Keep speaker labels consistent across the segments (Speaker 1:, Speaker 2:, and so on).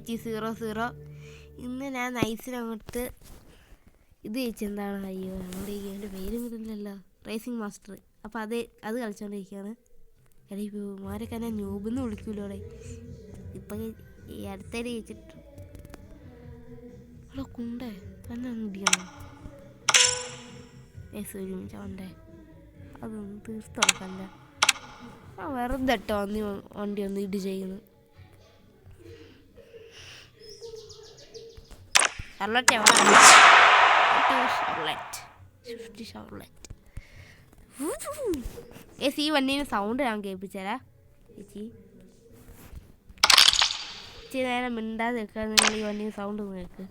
Speaker 1: CH00. ഇന്ന് ഞാൻ നൈസിനങ്ങോട്ട് ഇത് ചോദിച്ചെന്താണ്, അയ്യോ നമ്മുടെ എൻ്റെ പേരും കിട്ടില്ലല്ലോ, റേസിംഗ് മാസ്റ്റർ. അപ്പോൾ അത് കളിച്ചുകൊണ്ടിരിക്കുകയാണ്. അല്ല ഇവന്മാരൊക്കെ ഞാൻ ന്യൂബെന്ന് വിളിക്കൂല്ലോ അവിടെ. ഇപ്പം ഈ അടുത്തേക്ക് ചോദിച്ചിട്ട് അവിടെ കുണ്ടേ തന്നെ ഇടിക്കണം. ഒരുമിച്ചവണ്ടേ അതൊന്ന് തീർത്തുറക്കല്ല. വെറുതെ ഇട്ടോ വണ്ടി ഒന്ന് ഇടി ചെയ്യുന്നു. ഈ വണ്ടീൻ്റെ സൗണ്ട് ഞാൻ കേൾപ്പിച്ചേരാ ചേച്ചി. ഇച്ചിരി നേരം മിണ്ടാതെ നിൽക്കാൻ നിങ്ങൾ ഈ വണ്ടീൻ്റെ സൗണ്ട് ഒന്ന് കേൾക്ക്.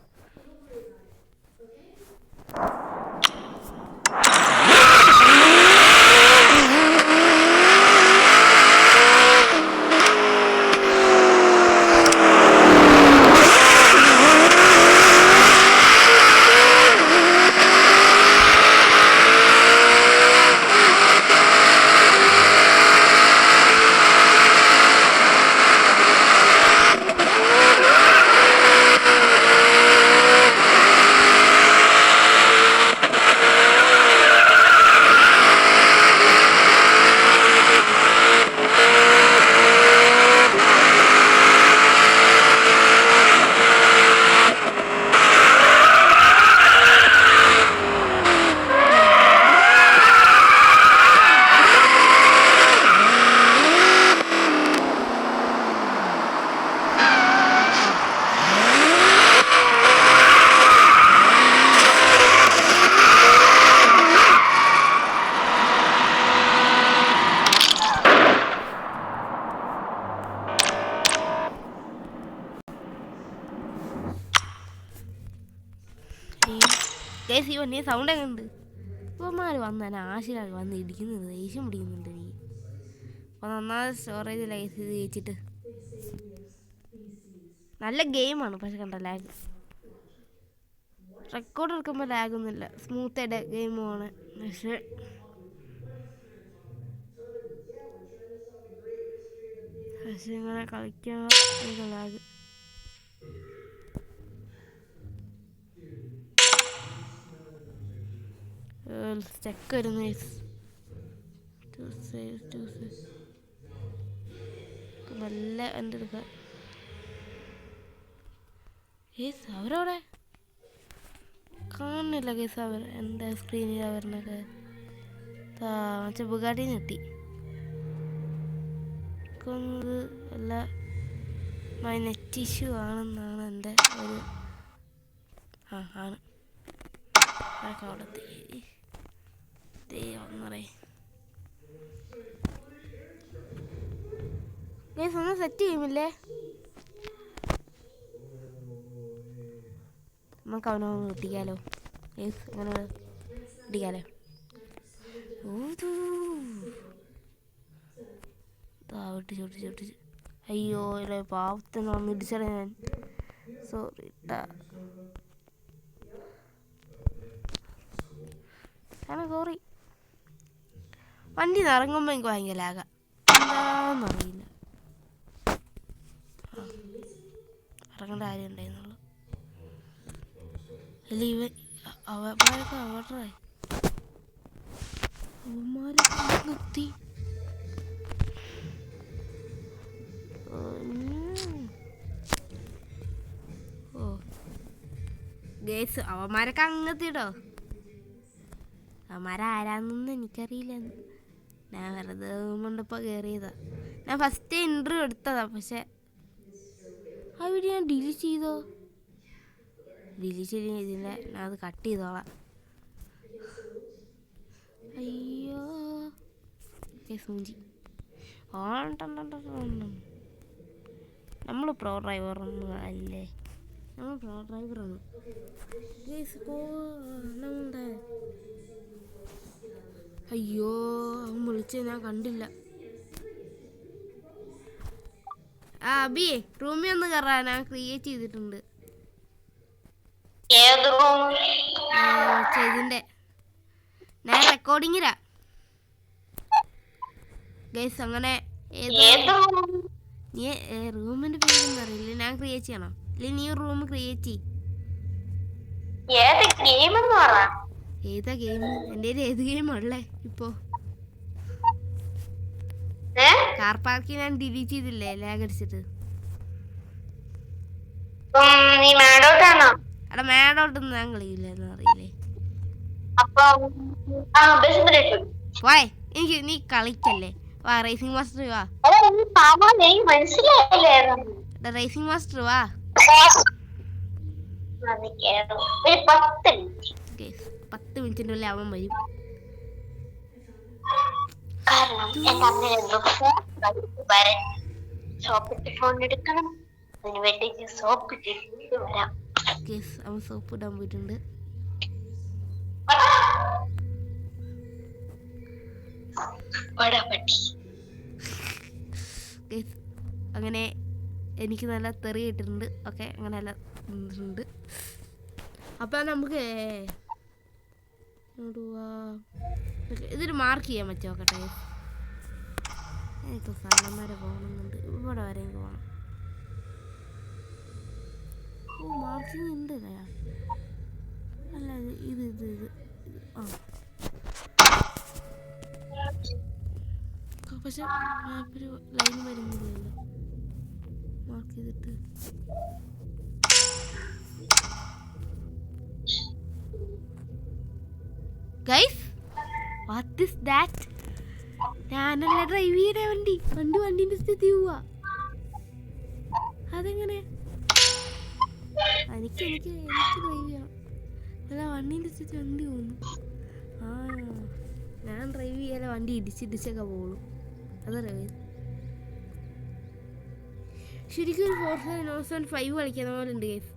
Speaker 1: ഈ വണ്ടി സൗണ്ട് ഒക്കെ ഉണ്ട്. ഇവന്മാർ വന്നാൽ ആശയിലാണ് വന്ന് ഇടിക്കുന്നത്. ദേഷ്യം പിടിക്കുന്നുണ്ട് നീ. അപ്പോൾ നന്നായി സ്റ്റോറേജ് ലൈസ് ചെയ്ത് വെച്ചിട്ട് നല്ല ഗെയിമാണ്. പക്ഷെ കണ്ട ലാഗ്, റെക്കോർഡ് എടുക്കുമ്പോൾ ലാഗൊന്നുമില്ല, സ്മൂത്തായിട്ട് ഗെയിമാണ്. പക്ഷെ ഇങ്ങനെ കളിക്കാൻ ലാഗ്. സ്റ്റക്ക് വരുന്നു. നല്ല എൻ്റെ എടുക്കുക. അവരവിടെ കാണുന്നില്ല കേസ്. അവർ എൻ്റെ സ്ക്രീനിൽ അവരിനൊക്കെ മറ്റേ ബുഗാട്ടി ഞെട്ടി എല്ലാ നെറ്റ് ഇഷ്യൂ ആണെന്നാണ് എൻ്റെ ഒരു ആണ്. അവിടെ ഒന്നും സെറ്റ് ചെയ്യുമില്ലേ? നമുക്ക് അവനൊന്ന് കിട്ടിക്കാലോ. അങ്ങനെ കിട്ടിക്കാലോ. ചൊട്ടിച്ച് അയ്യോ പാവത്തിന് വന്ന് ഇടിച്ചട ഞാൻ. Sorry sorry. വണ്ടി ഇറങ്ങുമ്പോൾ എനിക്ക് ഭയങ്കര ലാഗ, എന്താണെന്നറിയില്ല. ഇറങ്ങേണ്ട കാര്യം ഉണ്ടായിരുന്നുള്ളൂ. അല്ല അവന്മാരൊക്കെ അവരുടെ നിർത്തി. ഗേസ് അവന്മാരൊക്കെ അങ്ങെത്തിട്ടോ. അവന്മാരാരാന്നൊന്നും എനിക്കറിയില്ല. ഞാൻ വെറുതെ കൊണ്ടിപ്പോൾ കയറിയതാ. ഞാൻ ഫസ്റ്റ് ഇൻ്റർവ്യൂ എടുത്തതാ. പക്ഷെ ആ വീഡിയോ ഞാൻ ഡിലീറ്റ് ചെയ്തോ. ഡിലീറ്റ് ചെയ്തില്ല, ഞാൻ അത് കട്ട് ചെയ്തോളാം. അയ്യോ സൂചി നമ്മൾ പ്രോ ഡ്രൈവറൊന്നും അല്ലേ. നമ്മൾ പ്രോ ഡ്രൈവറാണ്. അയ്യോ അവൻ വിളിച്ച ഞാൻ കണ്ടില്ല. അബിയെ റൂമിൽ ഒന്ന് കയറാൻ ഞാൻ ക്രിയേറ്റ് ചെയ്തിട്ടുണ്ട്. ഇതിന്റെ ഞാൻ റെക്കോർഡിങ്ങിലാ അങ്ങനെ. നീ റൂമിന്റെ പേരൊന്നും അറിയില്ല, ഞാൻ ക്രിയേറ്റ് ചെയ്യണം. ഇല്ല നീ റൂം ക്രിയേറ്റ് ചെയ്. ഏതാ ഗെയിം? എൻ്റെ ഏത് ഗെയിം ഉള്ളേ ഇപ്പോ? കാർ പാർക്ക് ഞാൻ ഡിലീറ്റ് ചെയ്തില്ലേ ലാഗ് അടിച്ചിട്ട്. എടാ മേഡോട്ടൊന്നും ഞാൻ കളിയില്ലെന്ന് അറിയില്ലേ. പോയെ എനിക്ക് നീ കളിക്കല്ലേ. വാ റേസിംഗ് മാസ്റ്റർ വാ. റേസിംഗ് മാസ്റ്റർ വാ. 10 മിനിറ്റിനുള്ളിൽ അവൻ വരും. അവൻ സോപ്പ് ഇടാൻ പോയിട്ടുണ്ട്. അങ്ങനെ എനിക്ക് നല്ല തെറി ഇട്ടിട്ടുണ്ട്. ഓക്കെ അങ്ങനെ നല്ല ഉണ്ട്. അപ്പം നമുക്ക് ഇതൊരു മാർക്ക് ചെയ്യാൻ പറ്റുമോ? നോക്കട്ടെ. എനിക്ക് സ്ഥലം വരെ പോകണമെന്നുണ്ട്. ഇവിടെ വരെ എനിക്ക് പോകണം. മാർക്കിങ് ഉണ്ട് അല്ല ഇത് ഇത് ഇത് ആ പക്ഷെ മാപ്പിൽ ലൈൻ വരുന്നില്ലല്ലോ. മാർക്ക് ചെയ്തിട്ട് ഗൈസ് വാട്ട് ഈസ് ദാറ്റ്? ഞാനല്ല ഡ്രൈവ് ചെയ്യണേ വണ്ടീൻ്റെ സ്ഥിതി പോവാ. അതെങ്ങനെ? എനിക്ക് ഡ്രൈവ് ചെയ്യണം. അല്ല വണ്ടീൻ്റെ സ്ഥിതി വണ്ടി പോകുന്നു. ആ ഞാൻ ഡ്രൈവ് ചെയ്യാതെ വണ്ടി ഇടിച്ചിടിച്ചൊക്കെ പോകുള്ളൂ. അതറിയാം. ശരിക്കും ഒരു ഫോർസ 5 കളിക്കുന്ന പോലെ ഉണ്ട് ഗൈസ്.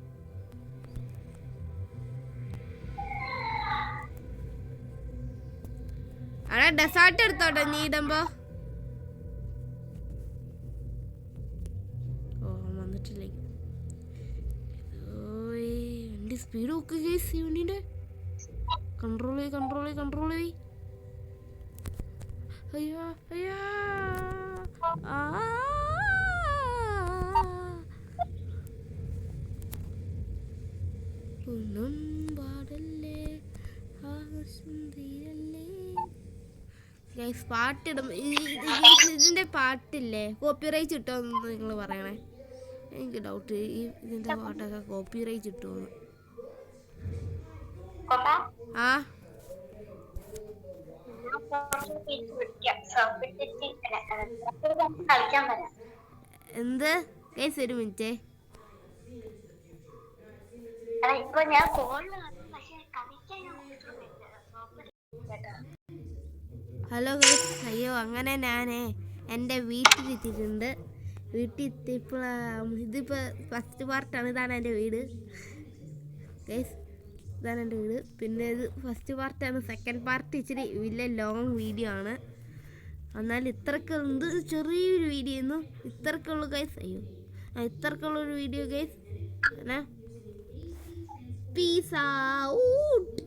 Speaker 1: അവിടെ ഡെസേർട്ട് എടുത്തോട്ടെ നീ ഇടുമ്പോ. ഓ വന്നിട്ടില്ലേ? വണ്ടി സ്പീഡ് നോക്ക് ഗൈസ്. ഈ വണ്ടീൻ്റെ കൺട്രോൾ ചെയ്യ്. അയ്യോ അയ്യോ ഒന്നും പാടല്ലേ ഗൈസ്. പാട്ടിടും ഇതിൻ്റെ പാട്ടില്ലേ കോപ്പിറൈറ്റ് കിട്ടുമെന്ന് നിങ്ങൾ പറയണേ. എനിക്ക് ഡൗട്ട് ഇതിൻ്റെ പാട്ടൊക്കെ കോപ്പിറൈറ്റ് കിട്ടുമെന്ന്. ആ എന്ത് ഗൈസ്? ഒരു മിനിറ്റ്. Hello guys. അയ്യോ അങ്ങനെ ഞാനേ എൻ്റെ വീട്ടിലെത്തിയിട്ടുണ്ട്. വീട്ടിൽ എത്തിയപ്പോൾ ഇതിപ്പോൾ ഫസ്റ്റ് പാർട്ടാണ്. ഇതാണ് എൻ്റെ വീട് ഗൈസ്. ഇതാണ് എൻ്റെ വീട്. പിന്നെ ഇത് ഫസ്റ്റ് പാർട്ടാണ്. സെക്കൻഡ് പാർട്ട് ഇച്ചിരി വലിയ ലോങ് വീഡിയോ ആണ്. എന്നാൽ ഇത്രക്കുണ്ട്. ചെറിയൊരു വീഡിയോ ഒന്നും ഇത്രക്കുള്ളൂ ഗൈസ്. അയ്യോ ഇത്രക്കുള്ളൊരു വീഡിയോ ഗൈസ്. Peace out.